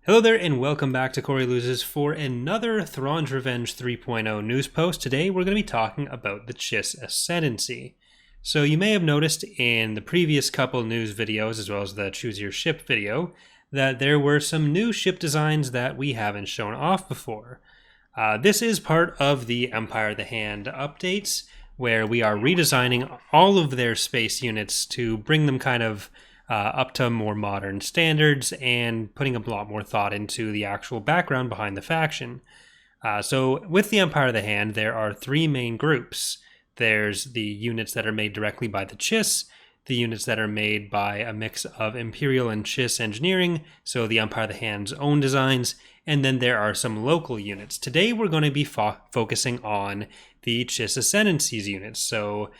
Hello there and welcome back to Corey Loses for another Thrawn's Revenge 3.0 news post. Today we're going to be talking about the Chiss Ascendancy. So you may have noticed in the previous couple news videos as well as the Choose Your Ship video that there were some new ship designs that we haven't shown off before. This is part of the Empire of the Hand updates where we are redesigning all of their space units to bring them kind of up to more modern standards and putting a lot more thought into the actual background behind the faction. So with the Empire of the Hand, there are three main groups. There's the units that are made directly by the Chiss, the units that are made by a mix of Imperial and Chiss engineering, so the Empire of the Hand's own designs, and then there are some local units. Today we're going to be focusing on the Chiss Ascendancy's units. So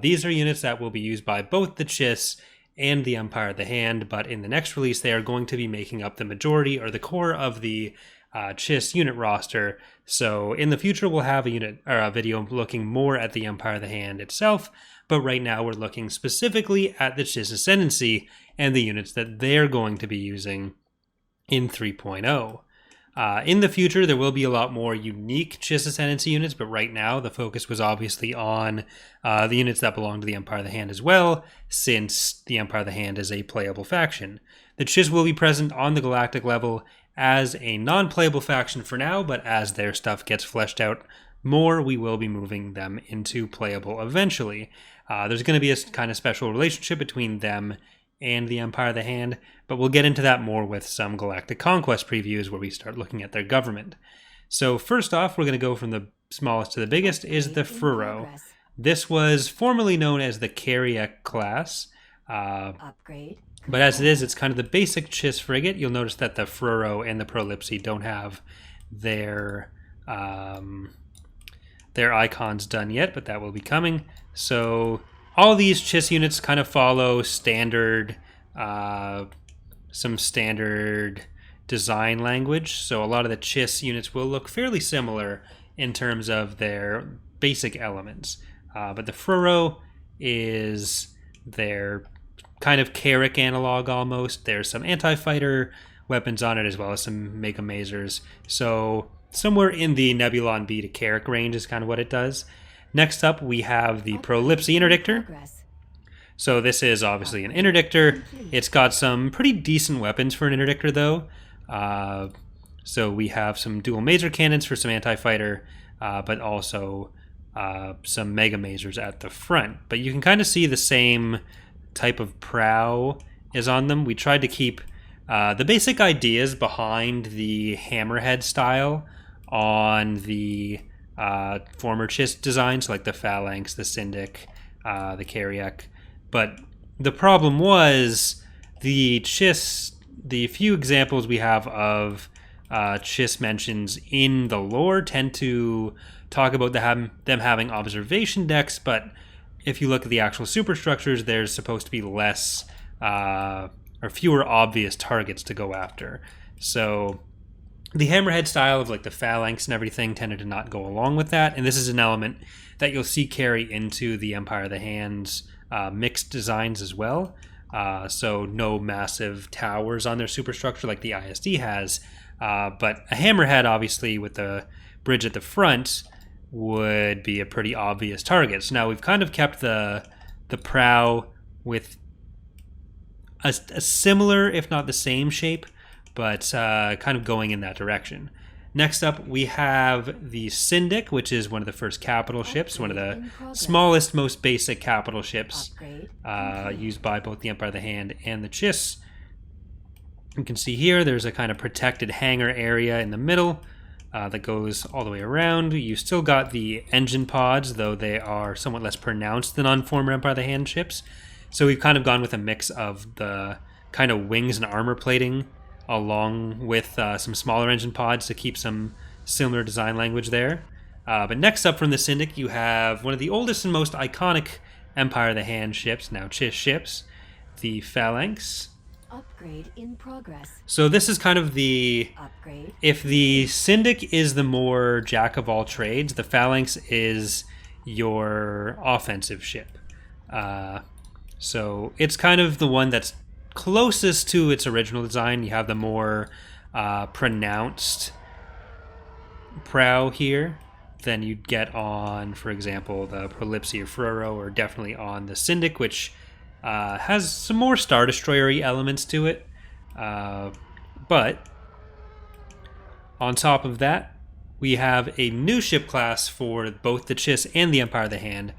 these are units that will be used by both the Chiss and the Empire of the Hand, but in the next release they are going to be making up the majority or the core of the Chiss unit roster. So in the future we'll have a unit or a video looking more at the Empire of the Hand itself, but right now we're looking specifically at the Chiss Ascendancy and the units that they're going to be using in 3.0. In the future, there will be a lot more unique Chiss Ascendancy units, but right now the focus was obviously on the units that belong to the Empire of the Hand as well, since the Empire of the Hand is a playable faction. The Chiss will be present on the galactic level as a non-playable faction for now, but as their stuff gets fleshed out more, we will be moving them into playable eventually. There's going to be a kind of special relationship between them and the Empire of the Hand, but we'll get into that more with some Galactic Conquest previews where we start looking at their government. So first off, we're going to go from the smallest to the biggest is the Furrow. This was formerly known as the Carriac class, but as it is, it's kind of the basic Chiss frigate. You'll notice that the Furrow and the Prolipsy don't have their icons done yet, but that will be coming. So all these Chiss units kind of follow standard, some standard design language. So a lot of the Chiss units will look fairly similar in terms of their basic elements. But the Furrow is their kind of Carrick analog almost. There's some anti-fighter weapons on it as well as some Mega Mazers. So somewhere in the Nebulon B to Carrick range is kind of what it does. Next up, we have the Prolipsy Interdictor. So this is obviously an interdictor. It's got some pretty decent weapons for an interdictor, though. So we have some dual mazer cannons for some anti-fighter, but also some mega mazers at the front. But you can kind of see the same type of prow is on them. We tried to keep the basic ideas behind the hammerhead style on the former Chiss designs, like the Phalanx, the Syndic, the Carriac. But the problem was the Chiss, the few examples we have of Chiss mentions in the lore tend to talk about them having observation decks, but if you look at the actual superstructures, there's supposed to be less or fewer obvious targets to go after. So the hammerhead style of like the Phalanx and everything tended to not go along with that, and this is an element that you'll see carry into the Empire of the Hand's mixed designs as well. So no massive towers on their superstructure like the ISD has, but a hammerhead obviously with the bridge at the front would be a pretty obvious target. So now we've kind of kept the prow with a similar, if not the same shape, but kind of going in that direction. Next up, we have the Syndic, which is one of the first capital ships, one of the smallest, most basic capital ships used by both the Empire of the Hand and the Chiss. You can see here there's a kind of protected hangar area in the middle that goes all the way around. You still got the engine pods, though they are somewhat less pronounced than on former Empire of the Hand ships. So we've kind of gone with a mix of the kind of wings and armor plating along with some smaller engine pods to keep some similar design language there. But next up from the Syndic, you have one of the oldest and most iconic Empire of the Hand ships, now Chiss ships, the Phalanx. Upgrade in progress. So this is kind of the... Upgrade. If the Syndic is the more jack of all trades, the Phalanx is your offensive ship. So it's kind of the one that's closest to its original design. You have the more pronounced prow here than you'd get on, for example, the Prolipsi or Furoro, or definitely on the Syndic, which has some more Star Destroyer-y elements to it. But on top of that, we have a new ship class for both the Chiss and the Empire of the Hand.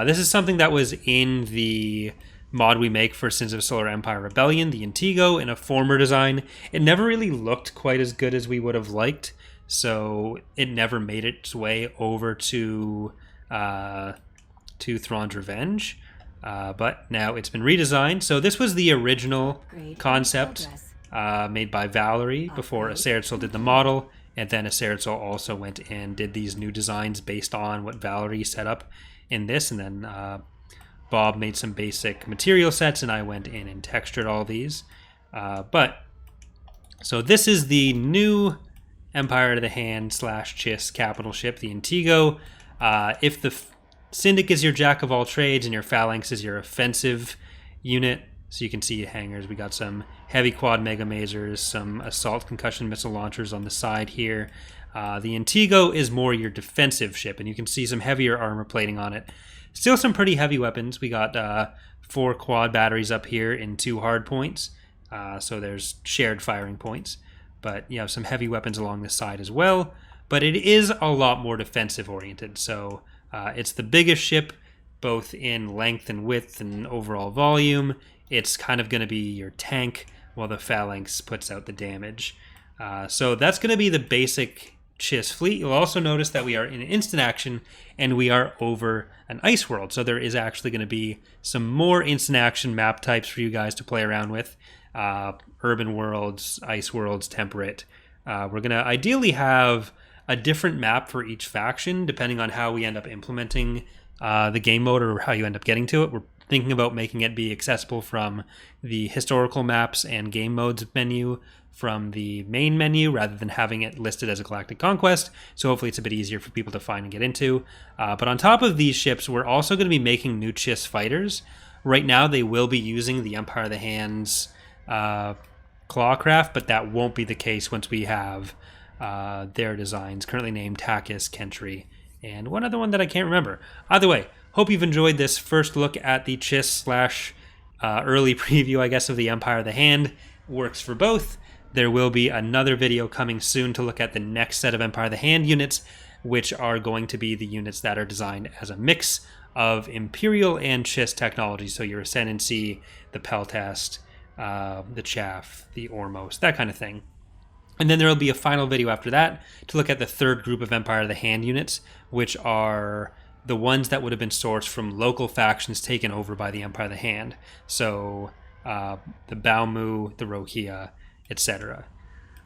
This is something that was in the mod we make for Sins of Solar Empire Rebellion, the Intigo, in a former design. It never really looked quite as good as we would have liked, so it never made its way over to Thrawn's Revenge. But now it's been redesigned. So this was the original concept made by Valerie before Aceritsol did the model, and then Aceritsol also went and did these new designs based on what Valerie set up in this, and then Bob made some basic material sets, and I went in and textured all these. So this is the new Empire of the Hand / Chiss capital ship, the Intigo. If the Syndic is your jack of all trades and your Phalanx is your offensive unit, so you can see hangars. We got some heavy quad mega masers, some assault concussion missile launchers on the side here. The Intigo is more your defensive ship, and you can see some heavier armor plating on it. Still some pretty heavy weapons. We got 4 quad batteries up here in 2 hard points, so there's shared firing points. But you have some heavy weapons along the side as well. But it is a lot more defensive oriented, so it's the biggest ship, both in length and width and overall volume. It's kind of going to be your tank, while the Phalanx puts out the damage. So that's going to be the basic Chiss fleet. You'll also notice that we are in instant action, and we are over an ice world. So there is actually going to be some more instant action map types for you guys to play around with. Urban worlds, ice worlds, temperate. We're going to ideally have a different map for each faction, depending on how we end up implementing the game mode or how you end up getting to it. We're thinking about making it be accessible from the historical maps and game modes menu from the main menu, rather than having it listed as a Galactic Conquest. So hopefully it's a bit easier for people to find and get into. But on top of these ships, we're also going to be making new Chiss fighters. Right now they will be using the Empire of the Hand's Clawcraft, but that won't be the case once we have their designs, currently named Takis, Kentry, and one other one that I can't remember. Either way, hope you've enjoyed this first look at the Chiss / early preview, I guess, of the Empire of the Hand. Works for both. There will be another video coming soon to look at the next set of Empire of the Hand units, which are going to be the units that are designed as a mix of Imperial and Chiss technology. So your Ascendancy, the Peltast, the Chaff, the Ormos, that kind of thing. And then there will be a final video after that to look at the third group of Empire of the Hand units, which are the ones that would have been sourced from local factions taken over by the Empire of the Hand. So the Baomu, the Rohia, etc.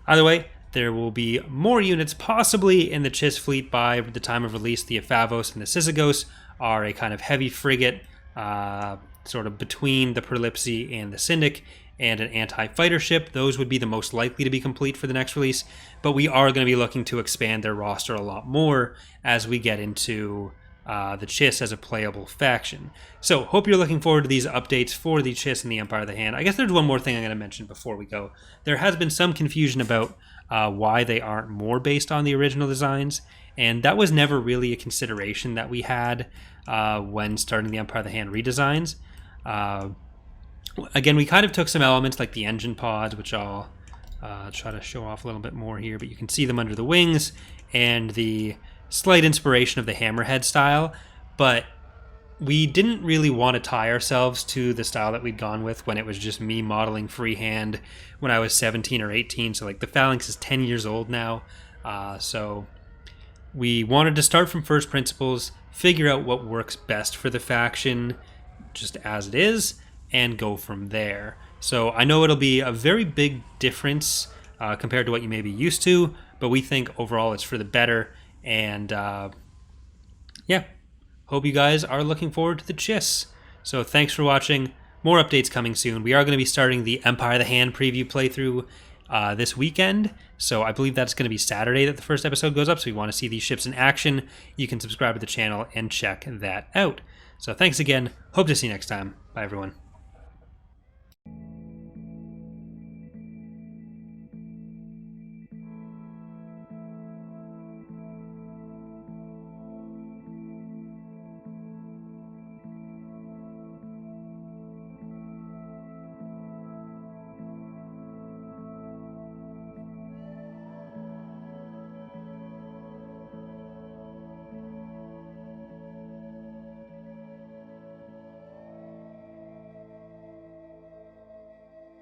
Either way, there will be more units possibly in the Chiss fleet by the time of release. The Ephavos and the Syzygos are a kind of heavy frigate, sort of between the Prolipsi and the Syndic, and an anti-fighter ship. Those would be the most likely to be complete for the next release, but we are going to be looking to expand their roster a lot more as we get into the Chiss as a playable faction. So hope you're looking forward to these updates for the Chiss and the Empire of the Hand. I guess there's one more thing I'm going to mention before we go. There has been some confusion about why they aren't more based on the original designs, and that was never really a consideration that we had when starting the Empire of the Hand redesigns. Again, we kind of took some elements like the engine pods, which I'll try to show off a little bit more here, but you can see them under the wings, and the slight inspiration of the Hammerhead style, but we didn't really want to tie ourselves to the style that we'd gone with when it was just me modeling freehand when I was 17 or 18. So like the Phalanx is 10 years old now. So we wanted to start from first principles, figure out what works best for the faction just as it is, and go from there. So I know it'll be a very big difference compared to what you may be used to, but we think overall it's for the better. And yeah, hope you guys are looking forward to the Chiss. So thanks for watching. More updates coming soon. We are going to be starting the Empire of the Hand preview playthrough this weekend. So I believe that's going to be Saturday that the first episode goes up. So if you want to see these ships in action, you can subscribe to the channel and check that out. So thanks again. Hope to see you next time. Bye, everyone.